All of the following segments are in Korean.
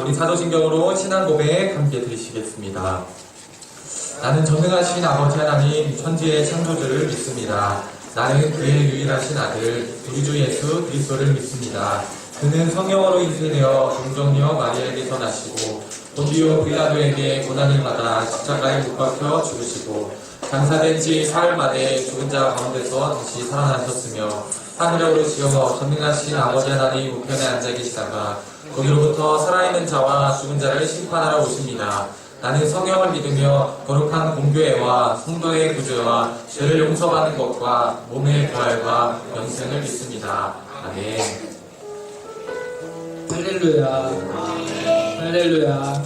우리 사도신경으로 신앙 고백 함께 드리시겠습니다. 나는 전능하신 아버지 하나님 천지의 창조주를 믿습니다. 나는 그의 유일하신 아들 우리 주 예수 그리스도를 믿습니다. 그는 성령으로 잉태되어 동정녀 마리아에게서 나시고 본디오 빌라도에게 고난을 받아 십자가에 못 박혀 죽으시고 장사된 지 사흘 만에 죽은 자 가운데서 다시 살아나셨으며 하늘에 오르시어 전능하신 아버지 하나님 우편에 앉아 계시다가 거기로부터 살아있는 자와 죽은 자를 심판하러 오십니다. 나는 성령을 믿으며 거룩한 공교회와 성도의 구제와 죄를 용서받는 것과 몸의 부활과 영생을 믿습니다. 아멘. 할렐루야. 할렐루야.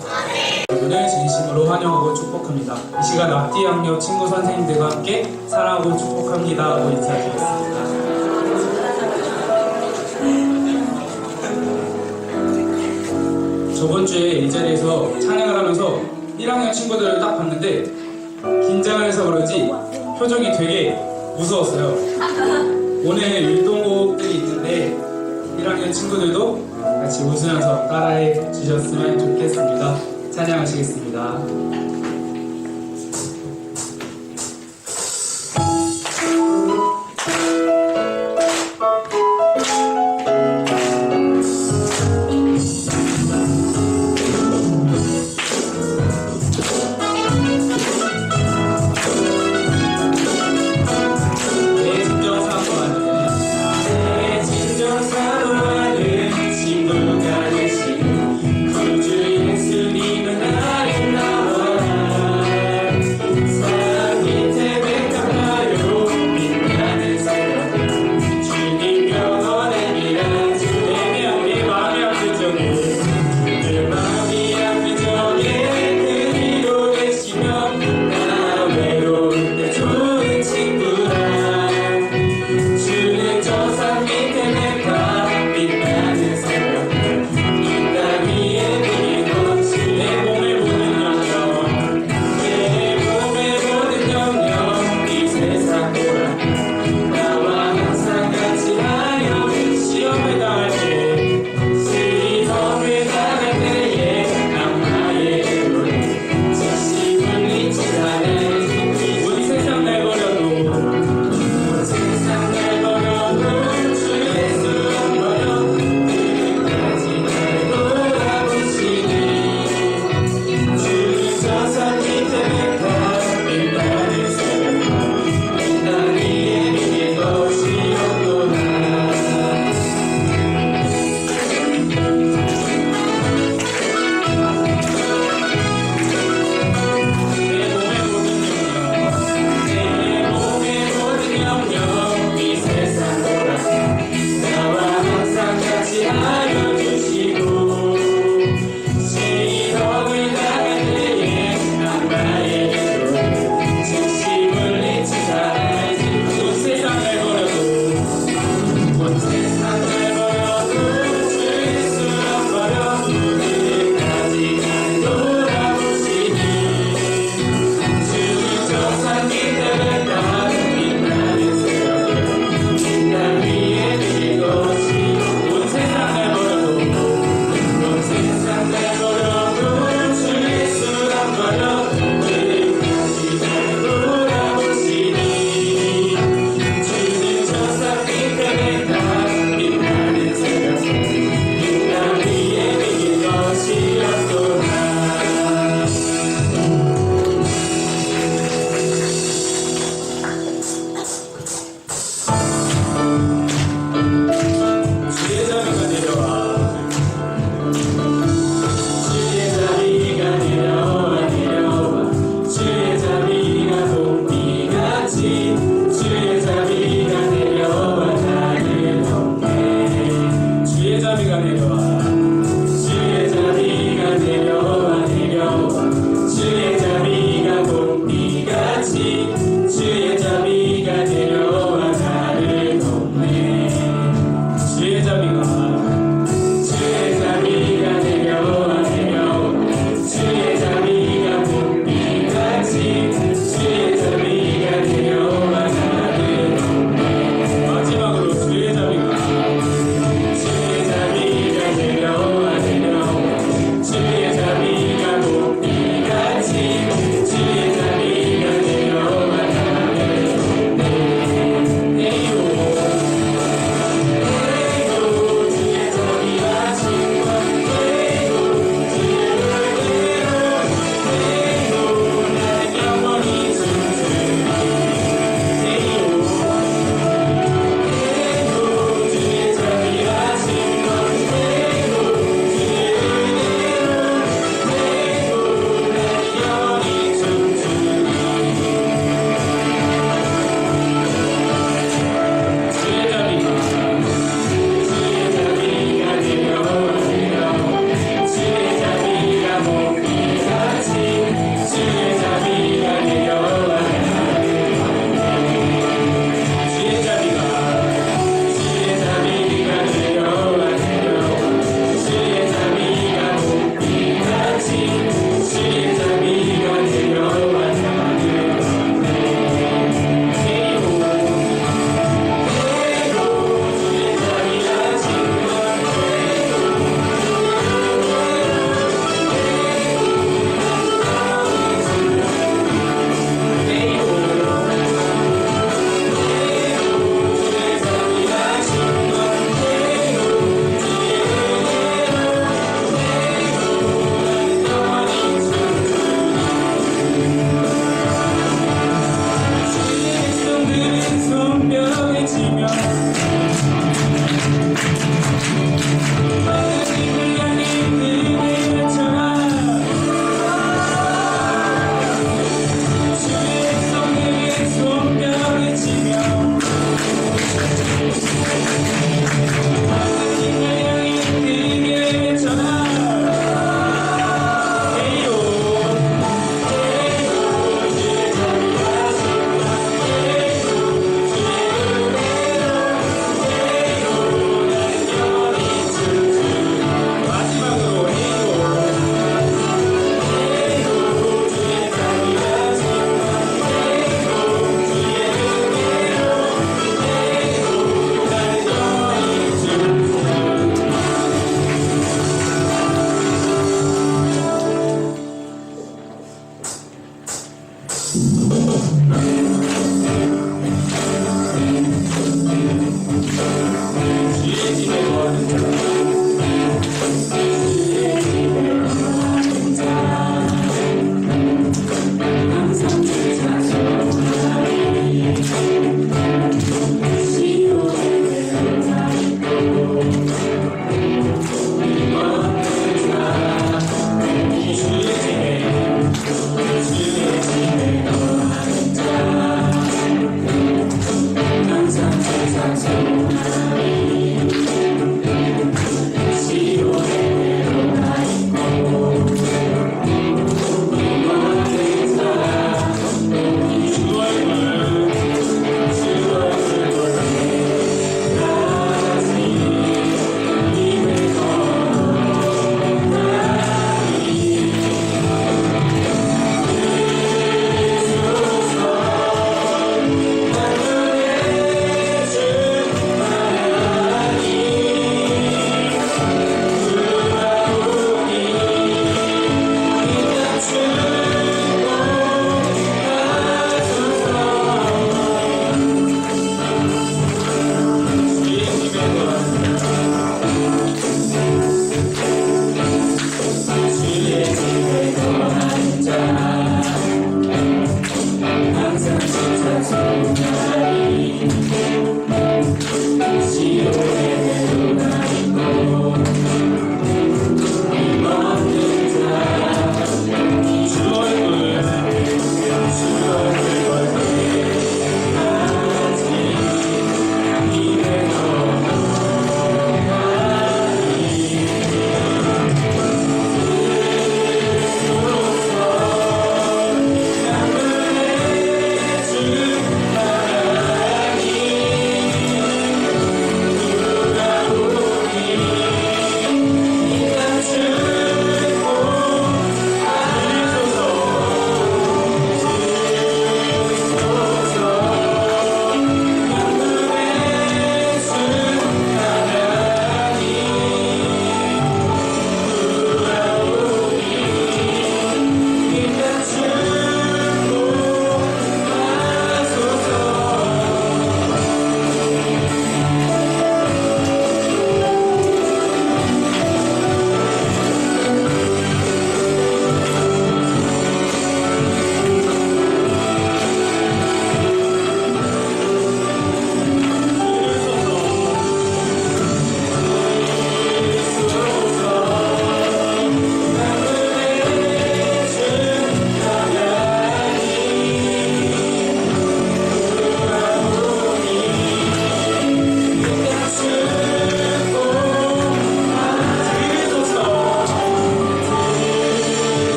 여러분을 진심으로 환영하고 축복합니다. 이 시간 앞뒤 양옆 친구 선생님들과 함께 사랑하고 축복합니다 하고 인사드리겠습니다. 저번 주에 이 자리에서 찬양을 하면서 1학년 친구들을 딱 봤는데 긴장을 해서 그런지 표정이 되게 무서웠어요. 오늘 율동곡들이 있는데 1학년 친구들도 같이 웃으면서 따라해 주셨으면 좋겠습니다. 찬양하시겠습니다. 친구가 되신 구주 예수님은 나를 나와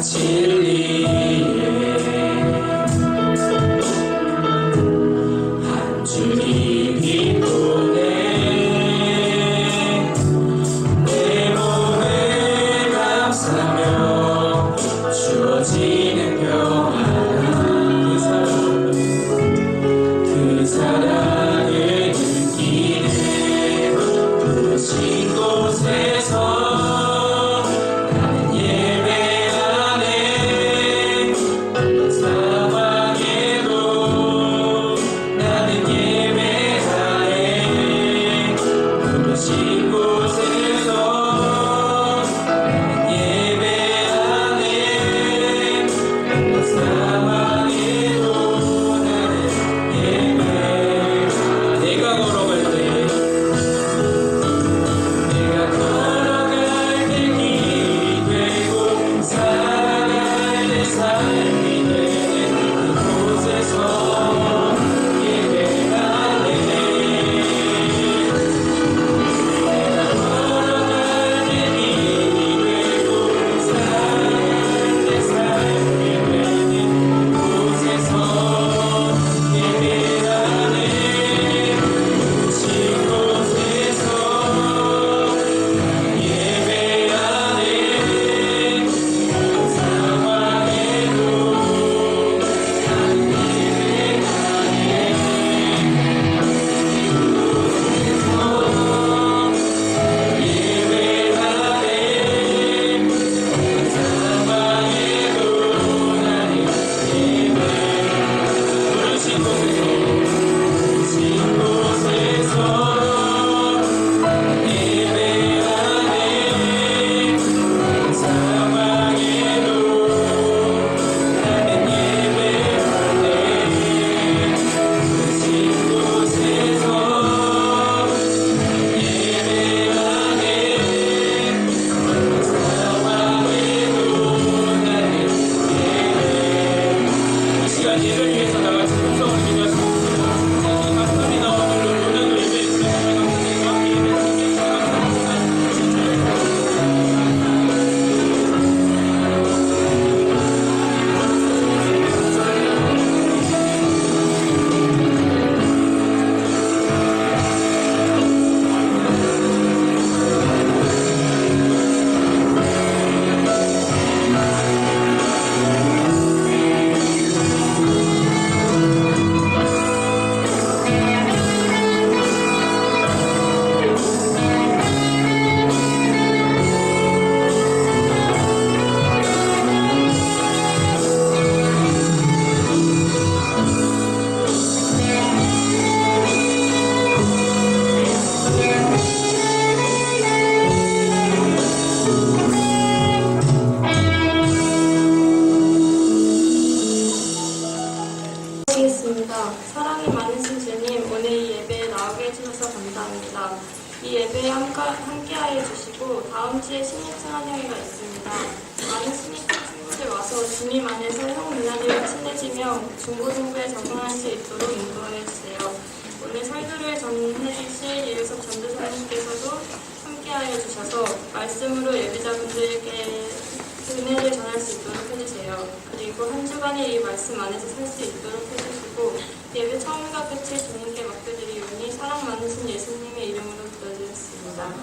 진리에 한 줄이 빛보네 내 몸을 감싸며 주어지는 평안 그 사랑을 느끼네 부르신 곳에서 나는 예배하네 어떤 상황에도 나는 예배하네 부르신 곳에서 나는 예배하네 어떤 상황에도 나는 예배하네 내가 걸어갈 때 내가 걸어갈 때 길이 되고 살아갈 때 삶이 되는 그곳에서 예배하네 내가 걸어갈 때 길이 되고 살아갈 때 삶이 되는 그곳에서 예배하네 부르신 곳에서 예배하네 상황에도 나는 예배하네 상황에도 나는 부르신 곳에서 예배하네 상황에도 나는 예배하네 부르신 곳에서 예배하네 상황에도 나는 이 시간 예배를 위해서 나같이 음성을 기도하시겠습니다. 감사합니다. 오늘도 오늘도 예배해 주셔서 감사드리고 함께 예배해 주셔서 감사합니다. 하겠습니다. 사랑이 많으신 주님, 오늘 이 예배에 나오게 해주셔서 감사합니다. 이 예배에 함께하여 주시고 다음 주에 신입승환영회가 있습니다. 많은 신입생 친구들 와서 주님 안에서 형 누나들과 친해지며 중고등부에 적응할 수 있도록 인도하여 주세요. 오늘 설교를 전해주실 이유섭 전도사님께서도 함께하여 주셔서 말씀으로 예배자분들에게 은혜를 전할 수 있도록 해주세요. 그리고 한 주간의 이 말씀 안에서 살 수 있도록 해주시고 예배 처음과 끝을 주님께 맡겨드리오니 사랑 많으신 예수님의 이름으로 기도드렸습니다.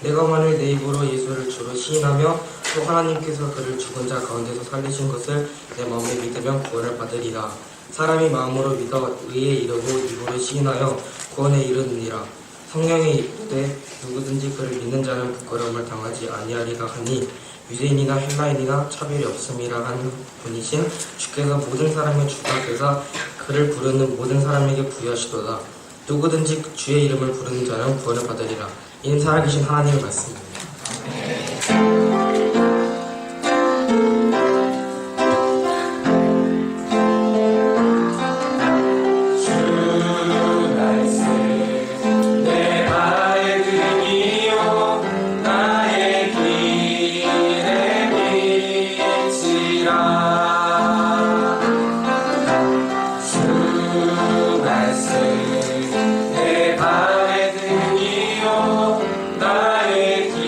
내가 만일 내 입으로 예수를 주로 시인하며 또 하나님께서 그를 죽은 자 가운데서 살리신 것을 내 마음에 믿으면 구원을 받으리라. 사람이 마음으로 믿어 의에 이르고 입으로 시인하여 구원에 이르느니라. 성령이 이르되 누구든지 그를 믿는 자는 부끄러움을 당하지 아니하리라 하니 유대인이나 헬라인이나 차별이 없음이라 한 분이신 주께서 모든 사람의 주가 되사 그를 부르는 모든 사람에게 부여하시도다. 누구든지 주의 이름을 부르는 자는 구원을 받으리라. 이는 살아계신 하나님의 말씀입니다. 내 발의 등이요 나의 길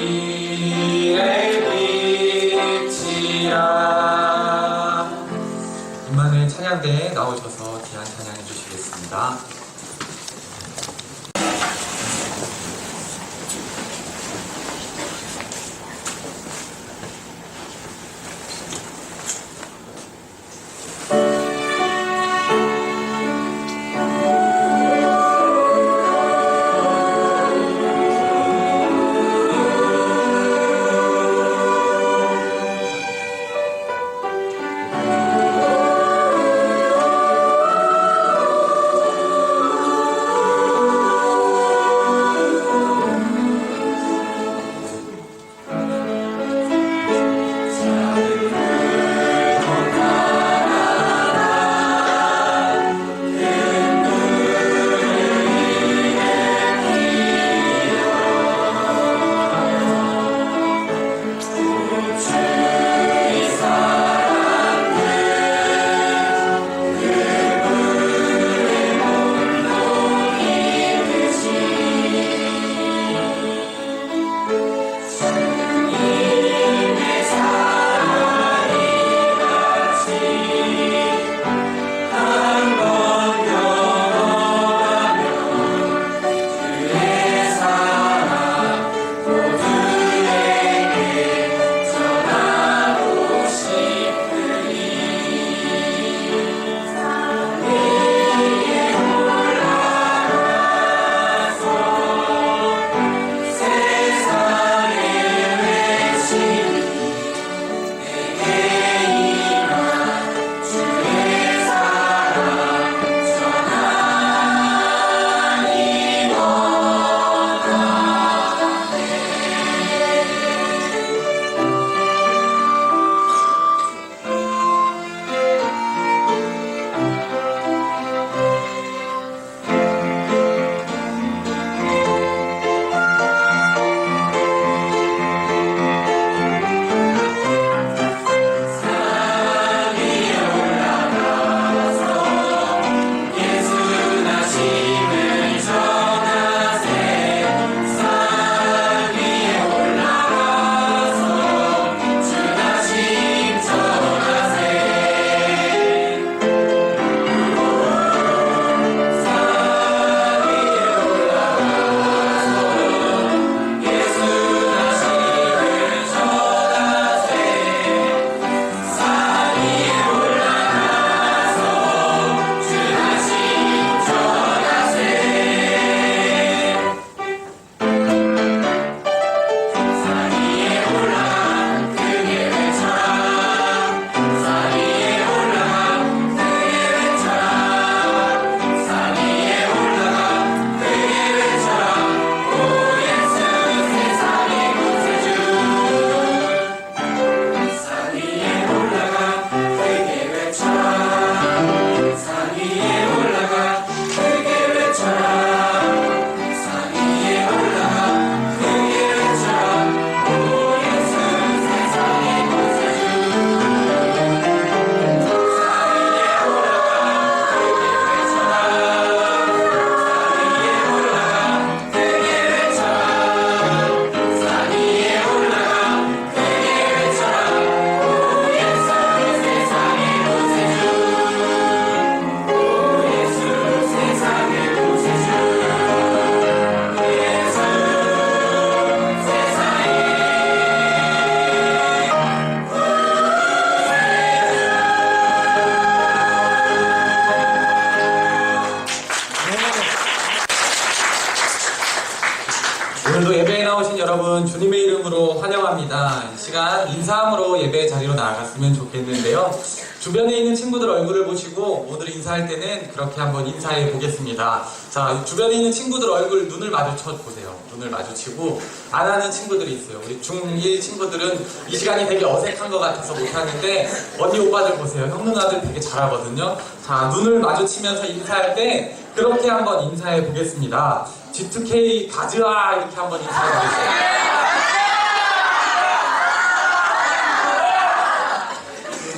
오늘도 예배에 나오신 여러분 주님의 이름으로 환영합니다. 이 시간 인사함으로 예배 자리로 나아갔으면 좋겠는데요. 주변에 있는 친구들 얼굴을 보시고 오늘 인사할 때는 그렇게 한번 인사해 보겠습니다. 자, 주변에 있는 친구들 얼굴 눈을 마주쳐 보세요. 눈을 마주치고 안 하는 친구들이 있어요. 우리 중1 친구들은 이 시간이 되게 어색한 것 같아서 못하는데 언니 오빠들 보세요. 형 누나들 되게 잘하거든요. 자, 눈을 마주치면서 인사할 때 그렇게 한번 인사해 보겠습니다. G2K 가즈아 이렇게 한번 인사해 보겠습니다.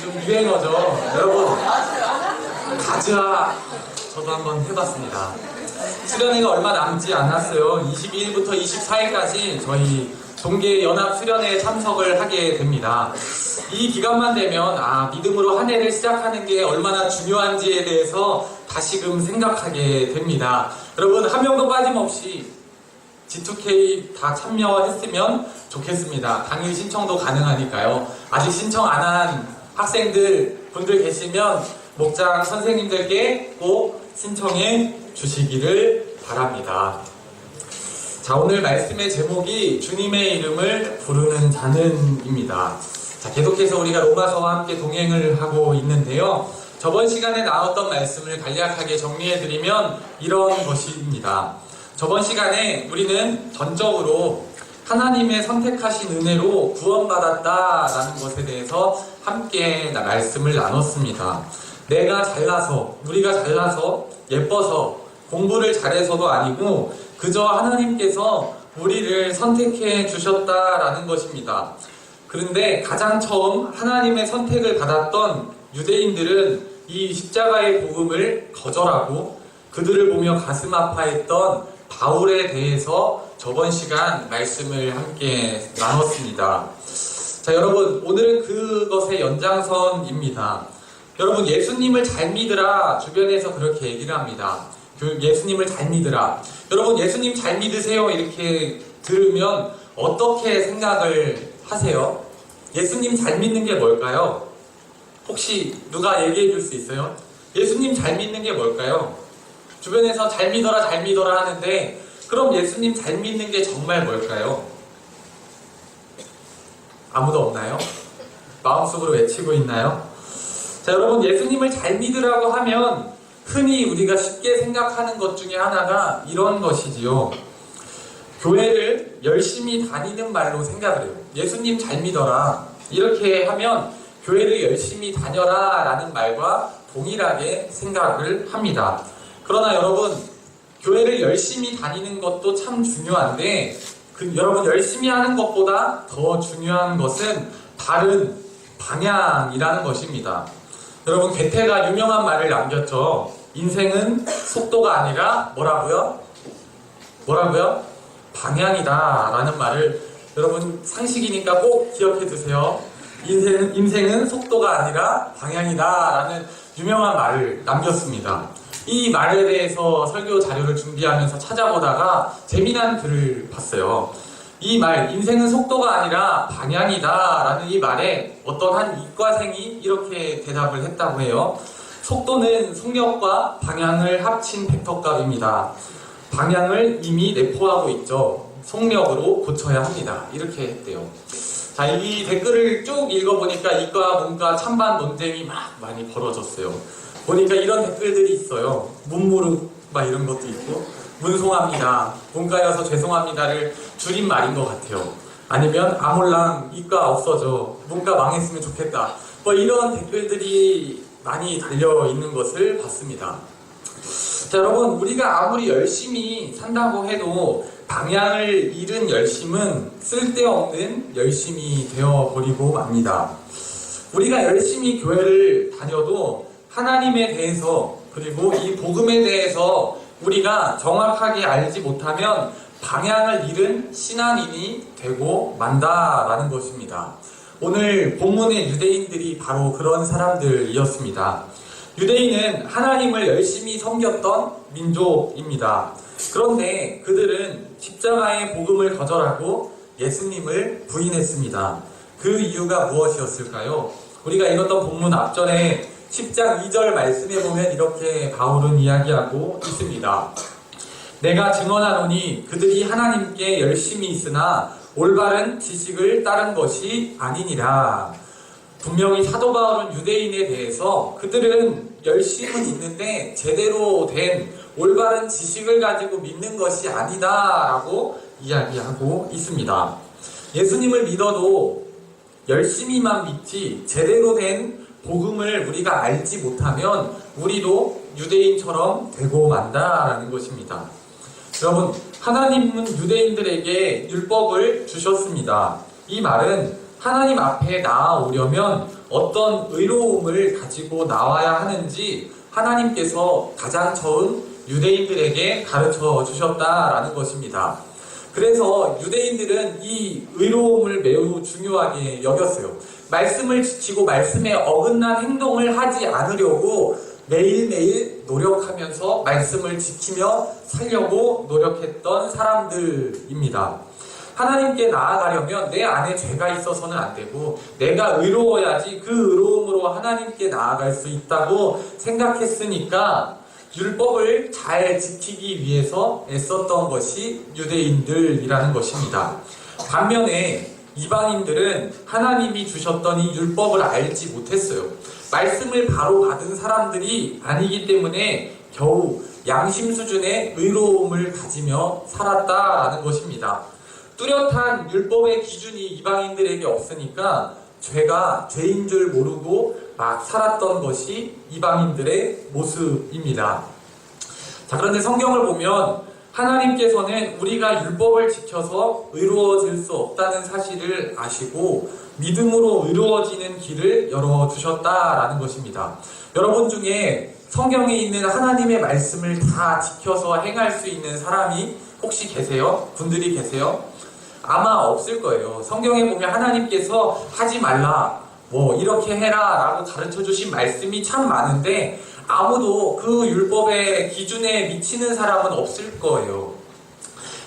좀 유행어죠. 여러분 가즈아 저도 한번 해봤습니다. 수련회가 얼마 남지 않았어요. 22일부터 24일까지 저희 동계 연합 수련회에 참석을 하게 됩니다. 이 기간만 되면 믿음으로 한 해를 시작하는 게 얼마나 중요한지에 대해서 다시금 생각하게 됩니다. 여러분 한 명도 빠짐없이 G2K 다 참여했으면 좋겠습니다. 당일 신청도 가능하니까요. 아직 신청 안 한 학생들 분들 계시면 목장 선생님들께 꼭 신청해 주시기를 바랍니다. 자, 오늘 말씀의 제목이 주님의 이름을 부르는 자는입니다. 자, 계속해서 우리가 로마서와 함께 동행을 하고 있는데요. 저번 시간에 나왔던 말씀을 간략하게 정리해드리면 이런 것입니다. 저번 시간에 우리는 전적으로 하나님의 선택하신 은혜로 구원받았다라는 것에 대해서 함께 말씀을 나눴습니다. 내가 잘나서, 우리가 잘나서, 예뻐서, 공부를 잘해서도 아니고 그저 하나님께서 우리를 선택해 주셨다라는 것입니다. 그런데 가장 처음 하나님의 선택을 받았던 유대인들은 이 십자가의 복음을 거절하고 그들을 보며 가슴 아파했던 바울에 대해서 저번 시간 말씀을 함께 나눴습니다. 자, 여러분 오늘은 그것의 연장선입니다. 여러분 예수님을 잘 믿으라 주변에서 그렇게 얘기를 합니다. 예수님을 잘 믿으라. 여러분 예수님 잘 믿으세요 이렇게 들으면 어떻게 생각을 하세요? 예수님 잘 믿는 게 뭘까요? 혹시 누가 얘기해 줄 수 있어요? 예수님 잘 믿는 게 뭘까요? 주변에서 잘 믿어라 잘 믿어라 하는데 그럼 예수님 잘 믿는 게 정말 뭘까요? 아무도 없나요? 마음속으로 외치고 있나요? 자, 여러분 예수님을 잘 믿으라고 하면 흔히 우리가 쉽게 생각하는 것 중에 하나가 이런 것이지요. 교회를 열심히 다니는 말로 생각을 해요. 예수님 잘 믿어라 이렇게 하면 교회를 열심히 다녀라 라는 말과 동일하게 생각을 합니다. 그러나 여러분 교회를 열심히 다니는 것도 참 중요한데 여러분 열심히 하는 것보다 더 중요한 것은 바른 방향이라는 것입니다. 여러분 괴테가 유명한 말을 남겼죠. 인생은 속도가 아니라 뭐라고요? 방향이다 라는 말을 여러분 상식이니까 꼭 기억해 두세요. 인생은 속도가 아니라 방향이다 라는 유명한 말을 남겼습니다. 이 말에 대해서 설교 자료를 준비하면서 찾아보다가 재미난 글을 봤어요. 이 말, 인생은 속도가 아니라 방향이다 라는 이 말에 어떤 한 이과생이 이렇게 대답을 했다고 해요. 속도는 속력과 방향을 합친 벡터값입니다. 방향을 이미 내포하고 있죠. 속력으로 고쳐야 합니다. 이렇게 했대요. 자, 이 댓글을 쭉 읽어보니까 이과, 문과 찬반 논쟁이 막 많이 벌어졌어요. 보니까 이런 댓글들이 있어요. 문무룩 막 이런 것도 있고 문송합니다. 문과여서 죄송합니다를 줄임말인 것 같아요. 아니면 아몰랑 이과 없어져. 문과 망했으면 좋겠다. 뭐 이런 댓글들이 많이 달려있는 것을 봤습니다. 자, 여러분 우리가 아무리 열심히 산다고 해도 방향을 잃은 열심은 쓸데없는 열심이 되어버리고 맙니다. 우리가 열심히 교회를 다녀도 하나님에 대해서 그리고 이 복음에 대해서 우리가 정확하게 알지 못하면 방향을 잃은 신앙인이 되고 만다라는 것입니다. 오늘 본문의 유대인들이 바로 그런 사람들이었습니다. 유대인은 하나님을 열심히 섬겼던 민족입니다. 그런데 그들은 십자가의 복음을 거절하고 예수님을 부인했습니다. 그 이유가 무엇이었을까요? 우리가 읽었던 본문 앞전에 10장 2절 말씀에 보면 이렇게 바울은 이야기하고 있습니다. 내가 증언하노니 그들이 하나님께 열심히 있으나 올바른 지식을 따른 것이 아니니라. 분명히 사도 바울은 유대인에 대해서 그들은 열심은 있는데 제대로 된 올바른 지식을 가지고 믿는 것이 아니다라고 이야기하고 있습니다. 예수님을 믿어도 열심히만 믿지 제대로 된 복음을 우리가 알지 못하면 우리도 유대인처럼 되고 만다라는 것입니다. 여러분, 하나님은 유대인들에게 율법을 주셨습니다. 이 말은 하나님 앞에 나아오려면 어떤 의로움을 가지고 나와야 하는지 하나님께서 가장 처음 유대인들에게 가르쳐 주셨다라는 것입니다. 그래서 유대인들은 이 의로움을 매우 중요하게 여겼어요. 말씀을 지키고 말씀에 어긋난 행동을 하지 않으려고 매일매일 노력하면서 말씀을 지키며 살려고 노력했던 사람들입니다. 하나님께 나아가려면 내 안에 죄가 있어서는 안 되고 내가 의로워야지 그 의로움으로 하나님께 나아갈 수 있다고 생각했으니까 율법을 잘 지키기 위해서 애썼던 것이 유대인들이라는 것입니다. 반면에 이방인들은 하나님이 주셨던 이 율법을 알지 못했어요. 말씀을 바로 받은 사람들이 아니기 때문에 겨우 양심 수준의 의로움을 가지며 살았다라는 것입니다. 뚜렷한 율법의 기준이 이방인들에게 없으니까 죄가 죄인 줄 모르고 막 살았던 것이 이방인들의 모습입니다. 자, 그런데 성경을 보면 하나님께서는 우리가 율법을 지켜서 의로워질 수 없다는 사실을 아시고 믿음으로 의로워지는 길을 열어주셨다라는 것입니다. 여러분 중에 성경에 있는 하나님의 말씀을 다 지켜서 행할 수 있는 사람이 혹시 계세요? 분들이 계세요? 아마 없을 거예요. 성경에 보면 하나님께서 하지 말라, 뭐 이렇게 해라 라고 가르쳐 주신 말씀이 참 많은데 아무도 그 율법의 기준에 미치는 사람은 없을 거예요.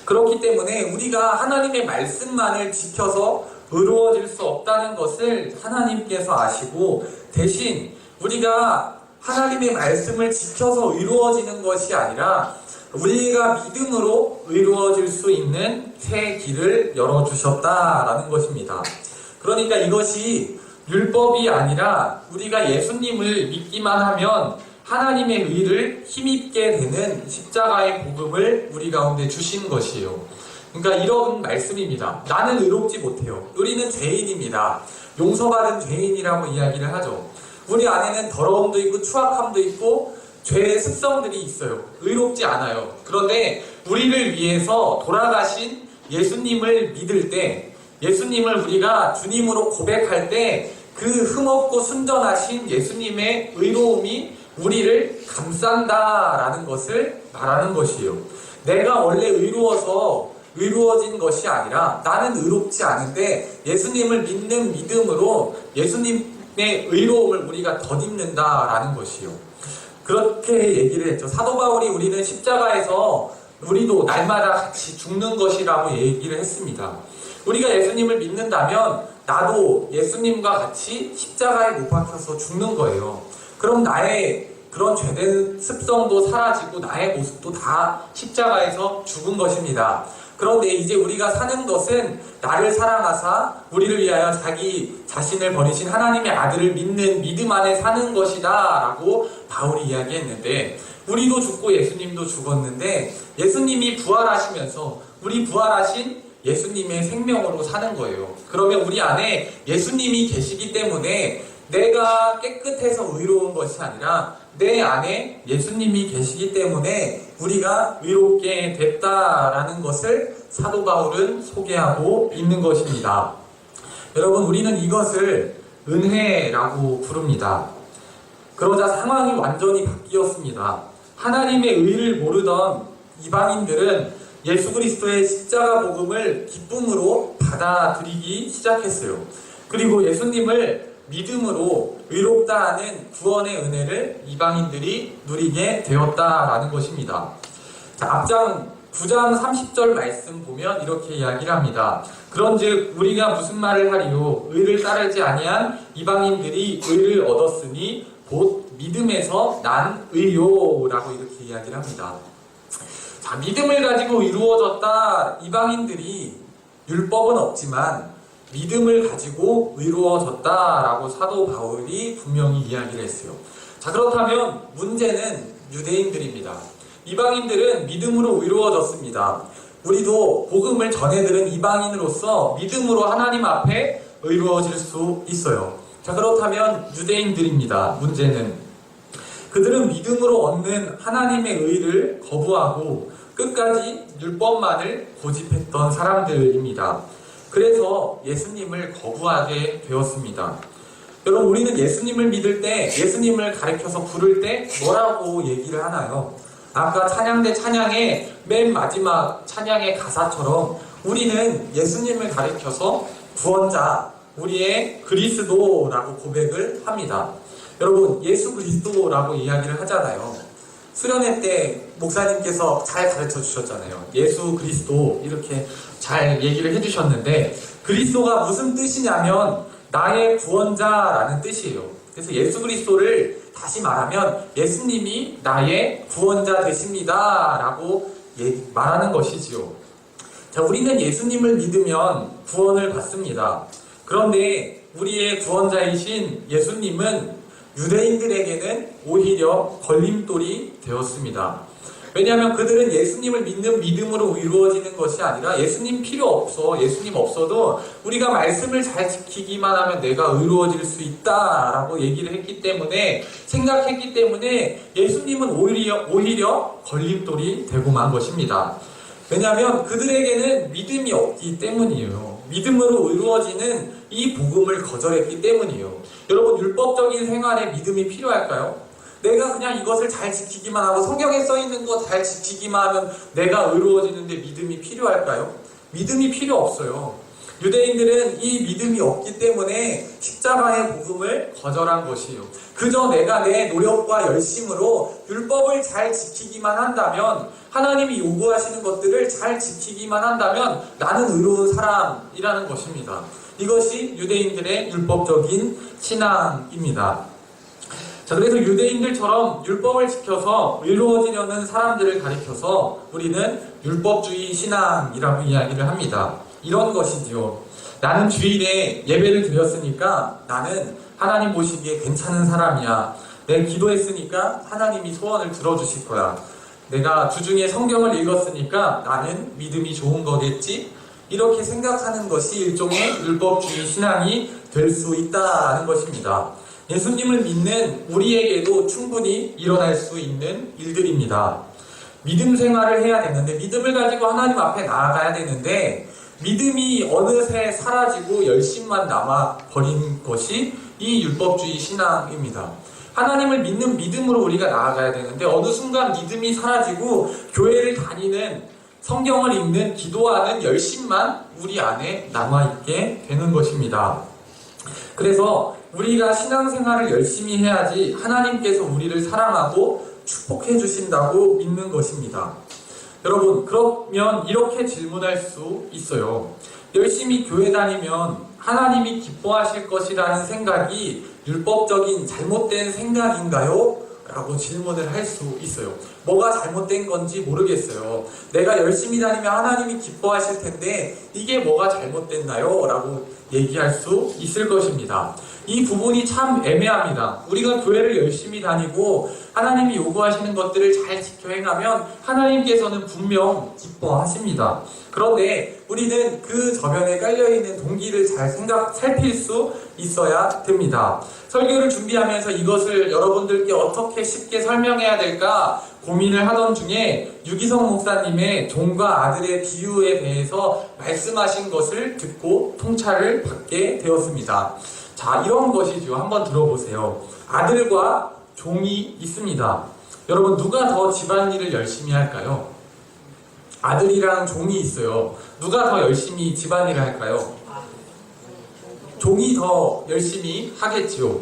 그렇기 때문에 우리가 하나님의 말씀만을 지켜서 의로워질 수 없다는 것을 하나님께서 아시고 대신 우리가 하나님의 말씀을 지켜서 의로워지는 것이 아니라 우리가 믿음으로 의로워질 수 있는 새 길을 열어주셨다라는 것입니다. 그러니까 이것이 율법이 아니라 우리가 예수님을 믿기만 하면 하나님의 의를 힘입게 되는 십자가의 복음을 우리 가운데 주신 것이에요. 그러니까 이런 말씀입니다. 나는 의롭지 못해요. 우리는 죄인입니다. 용서받은 죄인이라고 이야기를 하죠. 우리 안에는 더러움도 있고 추악함도 있고 죄의 습성들이 있어요. 의롭지 않아요. 그런데 우리를 위해서 돌아가신 예수님을 믿을 때, 예수님을 우리가 주님으로 고백할 때 그 흠없고 순전하신 예수님의 의로움이 우리를 감싼다라는 것을 말하는 것이에요. 내가 원래 의로워서 의로워진 것이 아니라 나는 의롭지 않은데 예수님을 믿는 믿음으로 예수님의 의로움을 우리가 덧입는다라는 것이에요. 그렇게 얘기를 했죠. 사도 바울이 우리는 십자가에서 우리도 날마다 같이 죽는 것이라고 얘기를 했습니다. 우리가 예수님을 믿는다면 나도 예수님과 같이 십자가에 못 박혀서 죽는 거예요. 그럼 나의 그런 죄된 습성도 사라지고 나의 모습도 다 십자가에서 죽은 것입니다. 그런데 이제 우리가 사는 것은 나를 사랑하사 우리를 위하여 자기 자신을 버리신 하나님의 아들을 믿는 믿음 안에 사는 것이다 라고 바울이 이야기했는데 우리도 죽고 예수님도 죽었는데 예수님이 부활하시면서 우리 부활하신 예수님의 생명으로 사는 거예요. 그러면 우리 안에 예수님이 계시기 때문에 내가 깨끗해서 의로운 것이 아니라 내 안에 예수님이 계시기 때문에 우리가 의롭게 됐다라는 것을 사도 바울은 소개하고 있는 것입니다. 여러분, 우리는 이것을 은혜라고 부릅니다. 그러자 상황이 완전히 바뀌었습니다. 하나님의 의를 모르던 이방인들은 예수 그리스도의 십자가 복음을 기쁨으로 받아들이기 시작했어요. 그리고 예수님을 믿음으로 의롭다 하는 구원의 은혜를 이방인들이 누리게 되었다라는 것입니다. 자, 앞장 9장 30절 말씀 보면 이렇게 이야기를 합니다. 그런즉 우리가 무슨 말을 하리요? 의를 따르지 아니한 이방인들이 의를 얻었으니 곧 믿음에서 난 의요 라고 이렇게 이야기를 합니다. 자, 믿음을 가지고 이루어졌다. 이방인들이 율법은 없지만 믿음을 가지고 이루어졌다라고 사도 바울이 분명히 이야기를 했어요. 자, 그렇다면 문제는 유대인들입니다. 이방인들은 믿음으로 이루어졌습니다. 우리도 복음을 전해들은 이방인으로서 믿음으로 하나님 앞에 의로워질 수 있어요. 자, 그렇다면 유대인들입니다. 문제는 그들은 믿음으로 얻는 하나님의 의를 거부하고 끝까지 율법만을 고집했던 사람들입니다. 그래서 예수님을 거부하게 되었습니다. 여러분, 우리는 예수님을 믿을 때, 예수님을 가리켜서 부를 때 뭐라고 얘기를 하나요? 아까 찬양대 찬양의 맨 마지막 찬양의 가사처럼 우리는 예수님을 가리켜서 구원자, 우리의 그리스도라고 고백을 합니다. 여러분, 예수 그리스도라고 이야기를 하잖아요. 수련회 때 목사님께서 잘 가르쳐 주셨잖아요. 예수 그리스도 이렇게 잘 얘기를 해주셨는데, 그리스도가 무슨 뜻이냐면 나의 구원자라는 뜻이에요. 그래서 예수 그리스도를 다시 말하면 예수님이 나의 구원자 되십니다 라고 말하는 것이지요. 자, 우리는 예수님을 믿으면 구원을 받습니다. 그런데 우리의 구원자이신 예수님은 유대인들에게는 오히려 걸림돌이 되었습니다. 왜냐하면 그들은 예수님을 믿는 믿음으로 이루어지는 것이 아니라 예수님 필요 없어, 예수님 없어도 우리가 말씀을 잘 지키기만 하면 내가 의로워질 수 있다라고 얘기를 했기 때문에, 생각했기 때문에 예수님은 오히려 걸림돌이 되고 만 것입니다. 왜냐하면 그들에게는 믿음이 없기 때문이에요. 믿음으로 이루어지는 이 복음을 거절했기 때문이에요. 여러분, 율법적인 생활에 믿음이 필요할까요? 내가 그냥 이것을 잘 지키기만 하고 성경에 써있는 거 잘 지키기만 하면 내가 의로워지는데 믿음이 필요할까요? 믿음이 필요 없어요. 유대인들은 이 믿음이 없기 때문에 십자가의 복음을 거절한 것이에요. 그저 내가 내 노력과 열심으로 율법을 잘 지키기만 한다면, 하나님이 요구하시는 것들을 잘 지키기만 한다면 나는 의로운 사람이라는 것입니다. 이것이 유대인들의 율법적인 신앙입니다. 자, 그래서 유대인들처럼 율법을 지켜서 의로워지려는 사람들을 가리켜서 우리는 율법주의 신앙이라고 이야기를 합니다. 이런 것이지요. 나는 주일에 예배를 드렸으니까 나는 하나님 보시기에 괜찮은 사람이야. 내가 기도했으니까 하나님이 소원을 들어주실 거야. 내가 주중에 성경을 읽었으니까 나는 믿음이 좋은 거겠지? 이렇게 생각하는 것이 일종의 율법주의 신앙이 될 수 있다는 것입니다. 예수님을 믿는 우리에게도 충분히 일어날 수 있는 일들입니다. 믿음 생활을 해야 되는데, 믿음을 가지고 하나님 앞에 나아가야 되는데, 믿음이 어느새 사라지고 열심만 남아버린 것이 이 율법주의 신앙입니다. 하나님을 믿는 믿음으로 우리가 나아가야 되는데, 어느 순간 믿음이 사라지고 교회를 다니는, 성경을 읽는, 기도하는 열심만 우리 안에 남아있게 되는 것입니다. 그래서 우리가 신앙생활을 열심히 해야지 하나님께서 우리를 사랑하고 축복해 주신다고 믿는 것입니다. 여러분, 그러면 이렇게 질문할 수 있어요. 열심히 교회 다니면 하나님이 기뻐하실 것이라는 생각이 율법적인 잘못된 생각인가요? 라고 질문을 할 수 있어요. 뭐가 잘못된 건지 모르겠어요. 내가 열심히 다니면 하나님이 기뻐하실 텐데 이게 뭐가 잘못됐나요? 라고 얘기할 수 있을 것입니다. 이 부분이 참 애매합니다. 우리가 교회를 열심히 다니고 하나님이 요구하시는 것들을 잘 지켜 행하면 하나님께서는 분명 기뻐하십니다. 그런데 우리는 그 저변에 깔려있는 동기를 잘 살필 수 있어야 됩니다. 설교를 준비하면서 이것을 여러분들께 어떻게 쉽게 설명해야 될까 고민을 하던 중에 유기성 목사님의 종과 아들의 비유에 대해서 말씀하신 것을 듣고 통찰을 받게 되었습니다. 자, 이런 것이죠. 한번 들어보세요. 아들과 종이 있습니다. 여러분, 누가 더 집안일을 열심히 할까요? 아들이랑 종이 있어요. 누가 더 열심히 집안일을 할까요? 종이 더 열심히 하겠지요.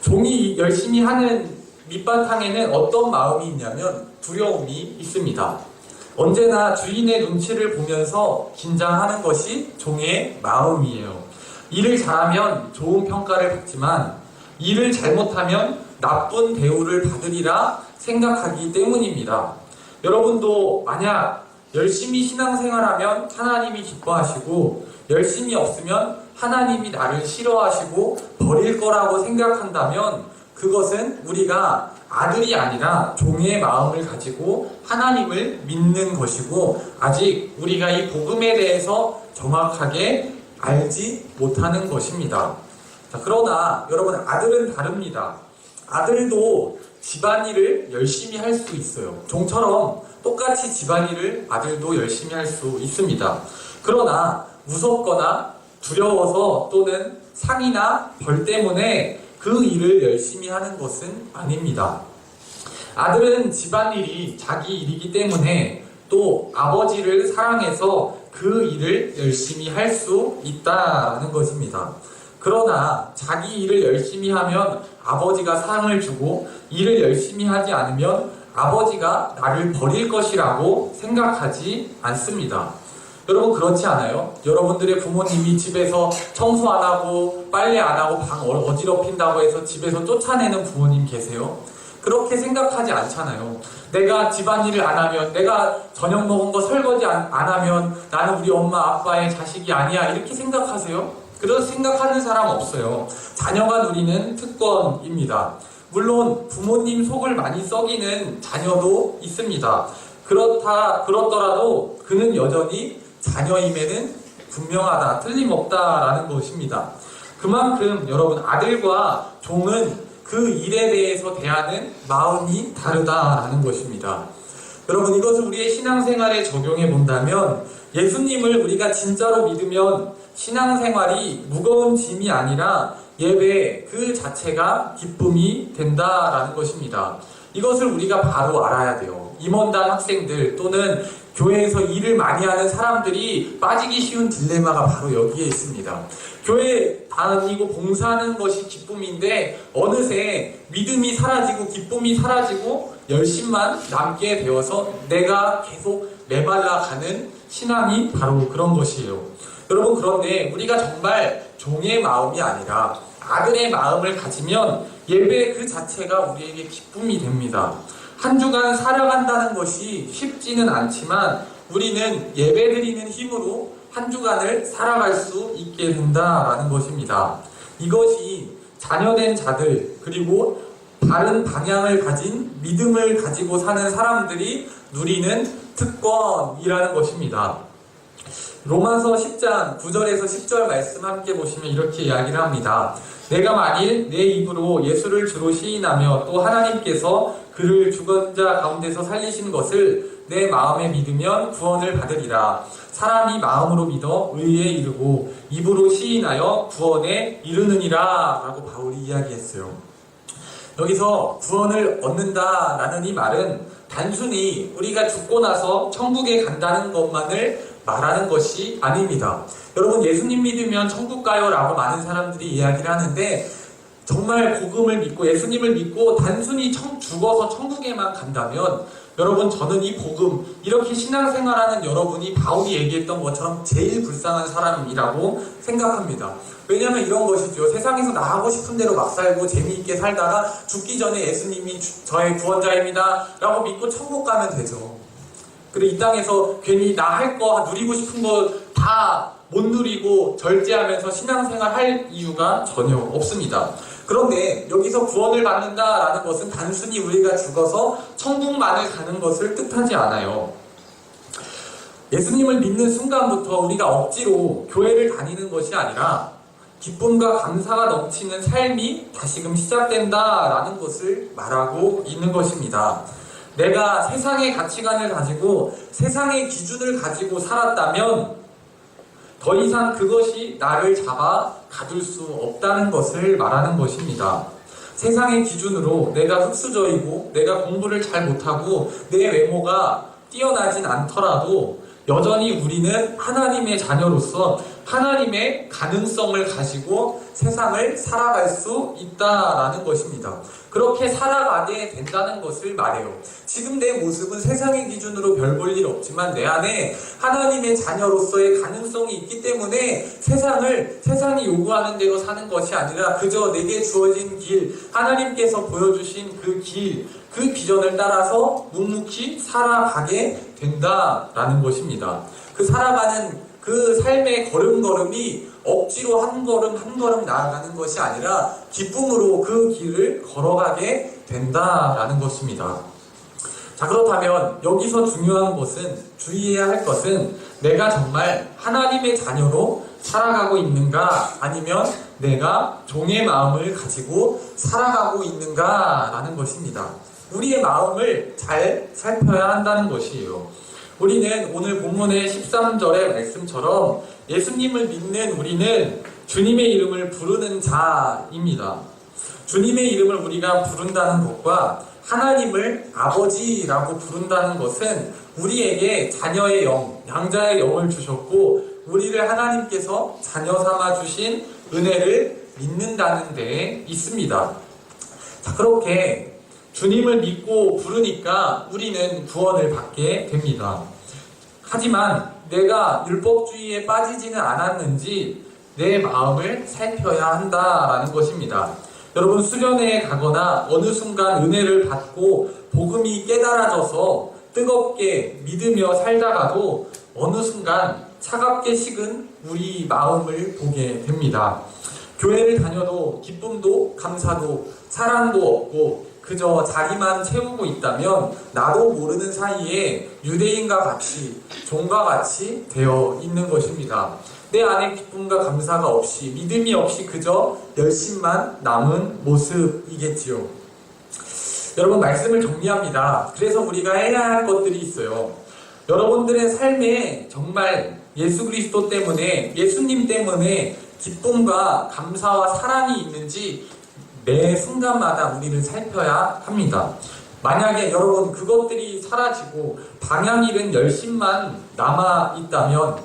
종이 열심히 하는 밑바탕에는 어떤 마음이 있냐면 두려움이 있습니다. 언제나 주인의 눈치를 보면서 긴장하는 것이 종의 마음이에요. 일을 잘하면 좋은 평가를 받지만 일을 잘못하면 나쁜 대우를 받으리라 생각하기 때문입니다. 여러분도 만약 열심히 신앙생활하면 하나님이 기뻐하시고 열심히 없으면 하나님이 나를 싫어하시고 버릴 거라고 생각한다면 그것은 우리가 아들이 아니라 종의 마음을 가지고 하나님을 믿는 것이고 아직 우리가 이 복음에 대해서 정확하게 알지 못하는 것입니다. 자, 그러나 여러분 아들은 다릅니다. 아들도 집안일을 열심히 할 수 있어요. 종처럼 똑같이 집안일을 아들도 열심히 할 수 있습니다. 그러나 무섭거나 두려워서 또는 상이나 벌 때문에 그 일을 열심히 하는 것은 아닙니다. 아들은 집안일이 자기 일이기 때문에 또 아버지를 사랑해서 그 일을 열심히 할 수 있다라는 것입니다. 그러나 자기 일을 열심히 하면 아버지가 상을 주고 일을 열심히 하지 않으면 아버지가 나를 버릴 것이라고 생각하지 않습니다. 여러분 그렇지 않아요? 여러분들의 부모님이 집에서 청소 안 하고 빨래 안 하고 방 어지럽힌다고 해서 집에서 쫓아내는 부모님 계세요? 그렇게 생각하지 않잖아요. 내가 집안일을 안 하면, 내가 저녁 먹은 거 설거지 안 하면 나는 우리 엄마 아빠의 자식이 아니야 이렇게 생각하세요? 그렇게 생각하는 사람 없어요. 자녀가 누리는 특권입니다. 물론 부모님 속을 많이 썩이는 자녀도 있습니다. 그렇더라도 그는 여전히 자녀임에는 분명하다, 틀림없다라는 것입니다. 그만큼 여러분 아들과 종은 그 일에 대해서 대하는 마음이 다르다라는 것입니다. 여러분 이것을 우리의 신앙생활에 적용해 본다면 예수님을 우리가 진짜로 믿으면 신앙생활이 무거운 짐이 아니라 예배 그 자체가 기쁨이 된다라는 것입니다. 이것을 우리가 바로 알아야 돼요. 임원단 학생들 또는 교회에서 일을 많이 하는 사람들이 빠지기 쉬운 딜레마가 바로 여기에 있습니다. 교회 다니고 봉사하는 것이 기쁨인데 어느새 믿음이 사라지고 기쁨이 사라지고 열심만 남게 되어서 내가 계속 메말라가는 신앙이 바로 그런 것이에요. 여러분 그런데 우리가 정말 종의 마음이 아니라 아들의 마음을 가지면 예배 그 자체가 우리에게 기쁨이 됩니다. 한 주간 살아간다는 것이 쉽지는 않지만 우리는 예배드리는 힘으로 한 주간을 살아갈 수 있게 된다라는 것입니다. 이것이 자녀된 자들 그리고 다른 방향을 가진 믿음을 가지고 사는 사람들이 누리는 특권이라는 것입니다. 로마서 10장 9절에서 10절 말씀 함께 보시면 이렇게 이야기를 합니다. 내가 만일 내 입으로 예수를 주로 시인하며 또 하나님께서 그를 죽은 자 가운데서 살리신 것을 내 마음에 믿으면 구원을 받으리라. 사람이 마음으로 믿어 의에 이르고 입으로 시인하여 구원에 이르느니라 라고 바울이 이야기했어요. 여기서 구원을 얻는다라는 이 말은 단순히 우리가 죽고 나서 천국에 간다는 것만을 말하는 것이 아닙니다. 여러분 예수님 믿으면 천국 가요 라고 많은 사람들이 이야기를 하는데 정말 복음을 믿고 예수님을 믿고 단순히 죽어서 천국에만 간다면 여러분 저는 이 복음 이렇게 신앙생활하는 여러분이 바울이 얘기했던 것처럼 제일 불쌍한 사람이라고 생각합니다. 왜냐하면 이런 것이죠. 세상에서 나 하고 싶은 대로 막 살고 재미있게 살다가 죽기 전에 예수님이 저의 구원자입니다 라고 믿고 천국 가면 되죠. 그래 이 땅에서 괜히 나 할 거 누리고 싶은 거 다 못 누리고 절제하면서 신앙생활 할 이유가 전혀 없습니다. 그런데 여기서 구원을 받는다라는 것은 단순히 우리가 죽어서 천국만을 가는 것을 뜻하지 않아요. 예수님을 믿는 순간부터 우리가 억지로 교회를 다니는 것이 아니라 기쁨과 감사가 넘치는 삶이 다시금 시작된다라는 것을 말하고 있는 것입니다. 내가 세상의 가치관을 가지고 세상의 기준을 가지고 살았다면 더 이상 그것이 나를 잡아 가둘 수 없다는 것을 말하는 것입니다. 세상의 기준으로 내가 흙수저이고 내가 공부를 잘 못하고 내 외모가 뛰어나진 않더라도 여전히 우리는 하나님의 자녀로서 하나님의 가능성을 가지고 세상을 살아갈 수 있다라는 것입니다. 그렇게 살아가게 된다는 것을 말해요. 지금 내 모습은 세상의 기준으로 별 볼 일 없지만 내 안에 하나님의 자녀로서의 가능성이 있기 때문에 세상이 요구하는 대로 사는 것이 아니라 그저 내게 주어진 길, 하나님께서 보여주신 그 길, 그 비전을 따라서 묵묵히 살아가게 된다라는 것입니다. 그 살아가는 그 삶의 걸음걸음이 억지로 한 걸음 한 걸음 나아가는 것이 아니라 기쁨으로 그 길을 걸어가게 된다라는 것입니다. 자, 그렇다면 여기서 중요한 것은, 주의해야 할 것은, 내가 정말 하나님의 자녀로 살아가고 있는가, 아니면 내가 종의 마음을 가지고 살아가고 있는가라는 것입니다. 우리의 마음을 잘 살펴야 한다는 것이에요. 우리는 오늘 본문의 13절의 말씀처럼 예수님을 믿는 우리는 주님의 이름을 부르는 자입니다. 주님의 이름을 우리가 부른다는 것과 하나님을 아버지라고 부른다는 것은 우리에게 자녀의 영, 양자의 영을 주셨고 우리를 하나님께서 자녀 삼아 주신 은혜를 믿는다는 데 있습니다. 자, 그렇게 주님을 믿고 부르니까 우리는 구원을 받게 됩니다. 하지만 내가 율법주의에 빠지지는 않았는지 내 마음을 살펴야 한다라는 것입니다. 여러분, 수련회에 가거나 어느 순간 은혜를 받고 복음이 깨달아져서 뜨겁게 믿으며 살다가도 어느 순간 차갑게 식은 우리 마음을 보게 됩니다. 교회를 다녀도 기쁨도 감사도 사랑도 없고 그저 자리만 채우고 있다면 나도 모르는 사이에 유대인과 같이 종과 같이 되어 있는 것입니다. 내 안에 기쁨과 감사가 없이 믿음이 없이 그저 열심만 남은 모습이겠지요. 여러분, 말씀을 정리합니다. 그래서 우리가 해야 할 것들이 있어요. 여러분들의 삶에 정말 예수 그리스도 때문에, 예수님 때문에 기쁨과 감사와 사랑이 있는지 매 순간마다 우리를 살펴야 합니다. 만약에 여러분 그것들이 사라지고 방향 잃은 열심만 남아 있다면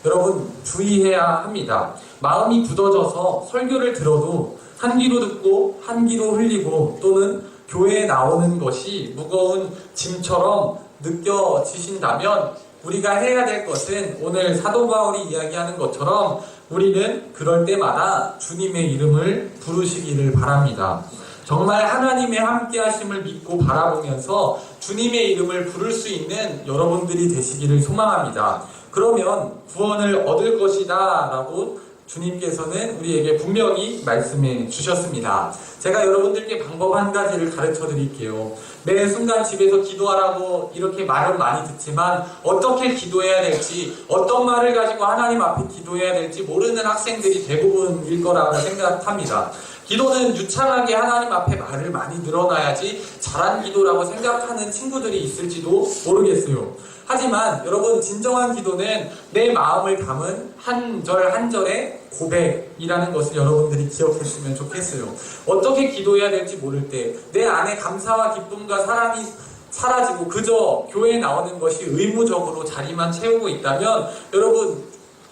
여러분 주의해야 합니다. 마음이 굳어져서 설교를 들어도 한 귀로 듣고 한 귀로 흘리고 또는 교회에 나오는 것이 무거운 짐처럼 느껴지신다면 우리가 해야 될 것은 오늘 사도 바울이 이야기하는 것처럼 우리는 그럴 때마다 주님의 이름을 부르시기를 바랍니다. 정말 하나님의 함께 하심을 믿고 바라보면서 주님의 이름을 부를 수 있는 여러분들이 되시기를 소망합니다. 그러면 구원을 얻을 것이다 라고 주님께서는 우리에게 분명히 말씀해 주셨습니다. 제가 여러분들께 방법 한 가지를 가르쳐 드릴게요. 매 순간 집에서 기도하라고 이렇게 말은 많이 듣지만 어떻게 기도해야 될지, 어떤 말을 가지고 하나님 앞에 기도해야 될지 모르는 학생들이 대부분일 거라고 생각합니다. 기도는 유창하게 하나님 앞에 말을 많이 늘어놔야지 잘한 기도라고 생각하는 친구들이 있을지도 모르겠어요. 하지만 여러분, 진정한 기도는 내 마음을 담은 한 절 한 절의 고백이라는 것을 여러분들이 기억했으면 좋겠어요. 어떻게 기도해야 될지 모를 때 내 안에 감사와 기쁨과 사랑이 사라지고 그저 교회에 나오는 것이 의무적으로 자리만 채우고 있다면 여러분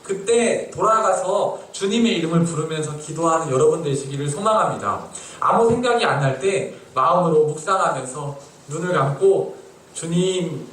그때 돌아가서 주님의 이름을 부르면서 기도하는 여러분 되시기를 소망합니다. 아무 생각이 안 날 때 마음으로 묵상하면서 눈을 감고 주님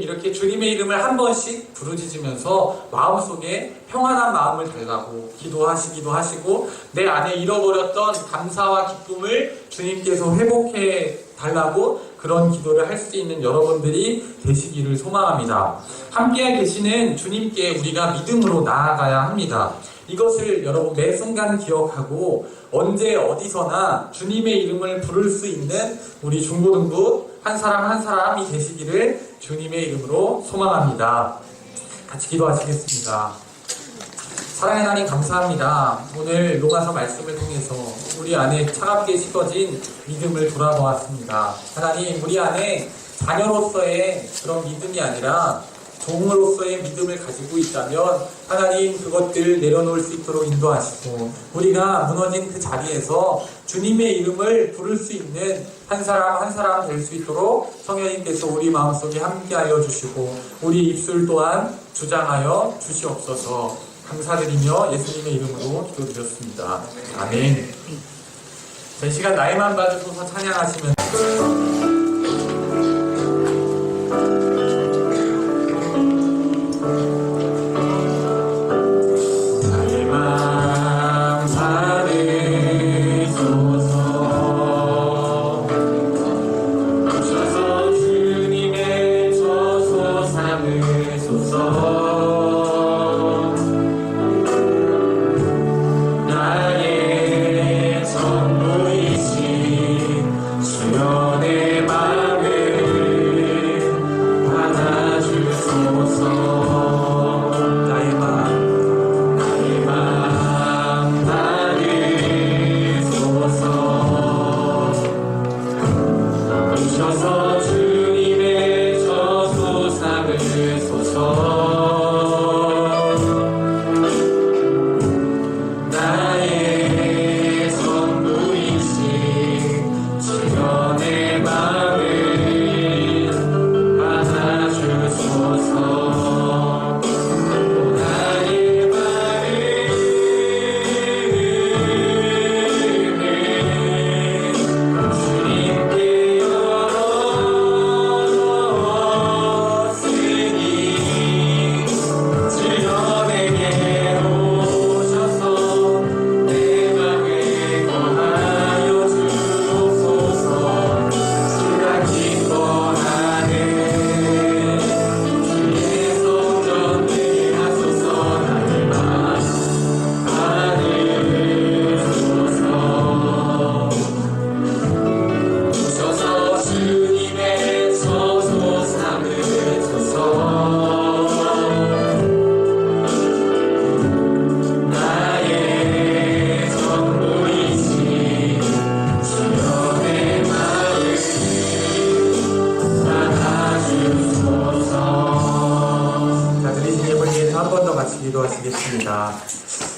이렇게 주님의 이름을 한 번씩 부르짖으면서 마음속에 평안한 마음을 달라고 기도하시기도 하시고 내 안에 잃어버렸던 감사와 기쁨을 주님께서 회복해 달라고 그런 기도를 할 수 있는 여러분들이 되시기를 소망합니다. 함께 계시는 주님께 우리가 믿음으로 나아가야 합니다. 이것을 여러분 매 순간 기억하고 언제 어디서나 주님의 이름을 부를 수 있는 우리 중고등부 한 사람 한 사람이 되시기를 주님의 이름으로 소망합니다. 같이 기도하시겠습니다. 사랑의 하나님 감사합니다. 오늘 로마서 말씀을 통해서 우리 안에 차갑게 식어진 믿음을 돌아보았습니다. 하나님, 우리 안에 자녀로서의 그런 믿음이 아니라 종으로서의 믿음을 가지고 있다면 하나님 그것들 내려놓을 수 있도록 인도하시고 우리가 무너진 그 자리에서 주님의 이름을 부를 수 있는 한 사람 한 사람 될 수 있도록 성령님께서 우리 마음속에 함께하여 주시고 우리 입술 또한 주장하여 주시옵소서. 감사드리며 예수님의 이름으로 기도드렸습니다. 아멘. 이 시간 나에만 받으소서 찬양하시면 예물 위해서 한 번 더 같이 기도하시겠습니다.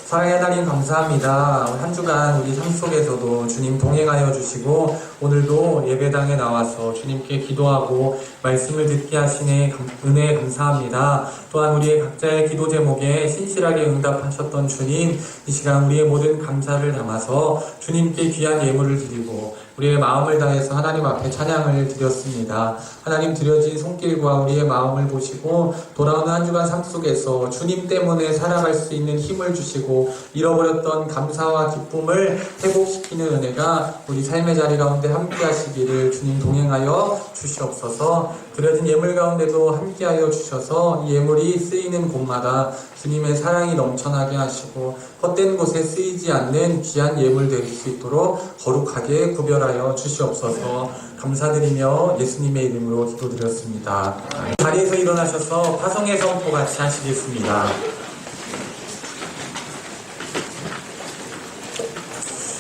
사랑의 하나님 감사합니다. 한 주간 우리 삶 속에서도 주님 동행하여 주시고 오늘도 예배당에 나와서 주님께 기도하고 말씀을 듣게 하시네 은혜 감사합니다. 또한 우리의 각자의 기도 제목에 신실하게 응답하셨던 주님, 이 시간 우리의 모든 감사를 담아서 주님께 귀한 예물을 드리고 우리의 마음을 다해서 하나님 앞에 찬양을 드렸습니다. 하나님 드려진 손길과 우리의 마음을 보시고 돌아오는 한 주간 삶 속에서 주님 때문에 살아갈 수 있는 힘을 주시고 잃어버렸던 감사와 기쁨을 회복시키는 은혜가 우리 삶의 자리 가운데 함께 하시기를 주님 동행하여 주시옵소서. 드려진 예물 가운데도 함께 하여 주셔서 이 예물이 쓰이는 곳마다 주님의 사랑이 넘쳐나게 하시고 헛된 곳에 쓰이지 않는 귀한 예물 드릴 수 있도록 거룩하게 구별하여 주시옵소서. 감사드리며 예수님의 이름으로 기도드렸습니다. 자리에서 일어나셔서 파송의 선포 같이 하시겠습니다.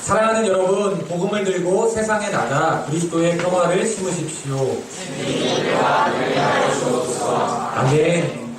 사랑하는 여러분, 복음을 들고 세상에 나가 그리스도의 평화를 심으십시오. 아멘.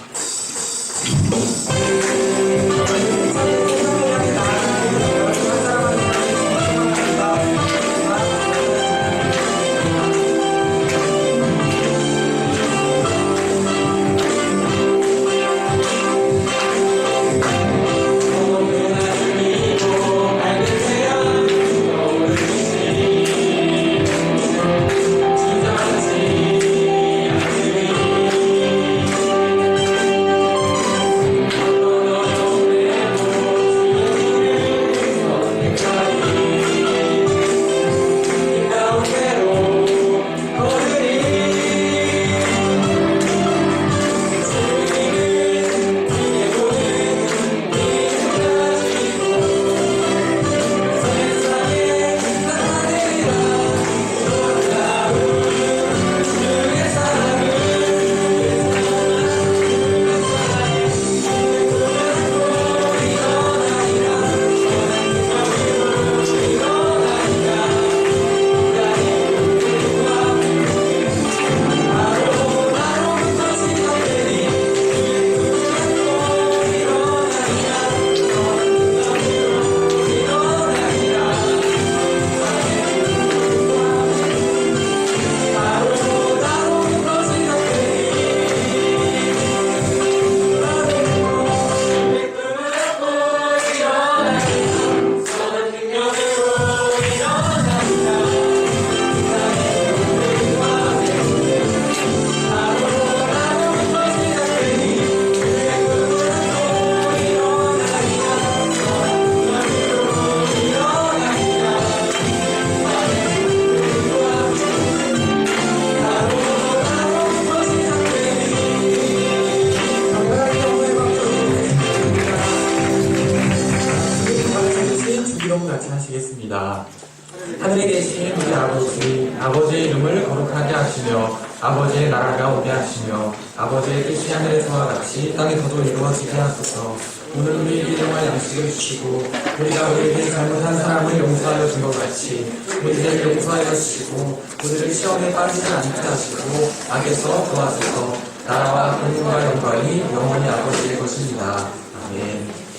같이 하시겠습니다. 하늘에 계신 우리 아버지, 아버지의 이름을 거룩하게 하시며 아버지의 나라가 오게 하시며 아버지의 뜻이 하늘에서와 같이 땅에서도 이루어지게 하소서. 오늘 우리에게 일용할 양식을 주시고 우리가 우리에게 잘못한 사람을 용서하여 준 것 같이 우리를 용서하여 주시고 우리를 시험에 빠지지 않게 하시고 악에서 구하소서. 나라와 권능과 영광이 영원히 아버지의 것입니다. 아멘.